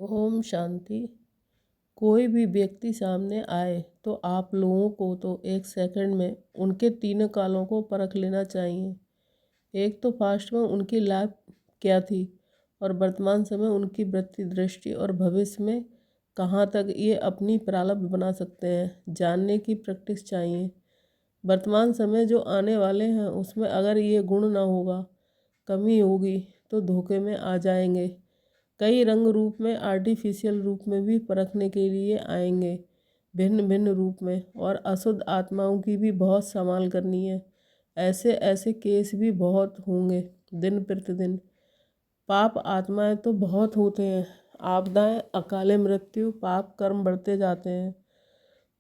ओम शांति। कोई भी व्यक्ति सामने आए तो आप लोगों को तो एक सेकंड में उनके तीनों कालों को परख लेना चाहिए। एक तो पास्ट में उनकी लाइफ क्या थी और वर्तमान समय उनकी वृत्ति दृष्टि और भविष्य में कहाँ तक ये अपनी प्रारब्ध बना सकते हैं, जानने की प्रैक्टिस चाहिए। वर्तमान समय जो आने वाले हैं उसमें अगर ये गुण ना होगा, कमी होगी, तो धोखे में आ जाएंगे। कई रंग रूप में, आर्टिफिशियल रूप में भी परखने के लिए आएंगे, भिन्न भिन्न रूप में। और अशुद्ध आत्माओं की भी बहुत संभाल करनी है। ऐसे ऐसे केस भी बहुत होंगे दिन प्रतिदिन। पाप आत्माएं तो बहुत होते हैं। आपदाएं, अकाले मृत्यु, पाप कर्म बढ़ते जाते हैं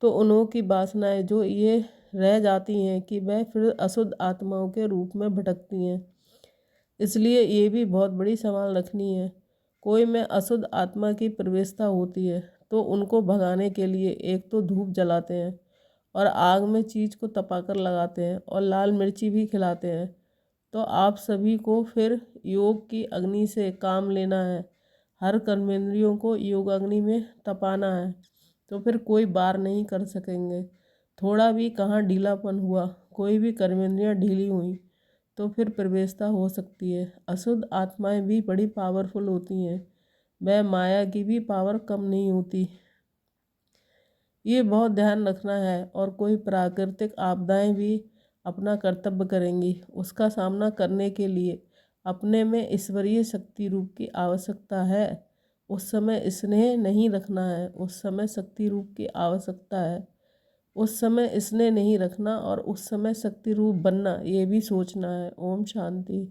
तो उन्हों की वासनाएं जो ये रह जाती हैं कि वह फिर अशुद्ध आत्माओं के रूप में भटकती हैं। इसलिए ये भी बहुत बड़ी संभाल रखनी है। कोई में अशुद्ध आत्मा की प्रवेशता होती है तो उनको भगाने के लिए एक तो धूप जलाते हैं और आग में चीज़ को तपाकर लगाते हैं और लाल मिर्ची भी खिलाते हैं। तो आप सभी को फिर योग की अग्नि से काम लेना है। हर कर्मेंद्रियों को योग अग्नि में तपाना है, तो फिर कोई वार नहीं कर सकेंगे। थोड़ा भी कहाँ ढीलापन हुआ, कोई भी कर्मेंद्रियाँ ढीली हुई तो फिर प्रवेशता हो सकती है। अशुद्ध आत्माएं भी बड़ी पावरफुल होती हैं, वह माया की भी पावर कम नहीं होती। ये बहुत ध्यान रखना है। और कोई प्राकृतिक आपदाएं भी अपना कर्तव्य करेंगी, उसका सामना करने के लिए अपने में ईश्वरीय शक्ति रूप की आवश्यकता है। उस समय स्नेह नहीं रखना है, उस समय शक्ति रूप की आवश्यकता है। उस समय स्नेह नहीं रखना और उस समय शक्ति रूप बनना, ये भी सोचना है। ओम शांति।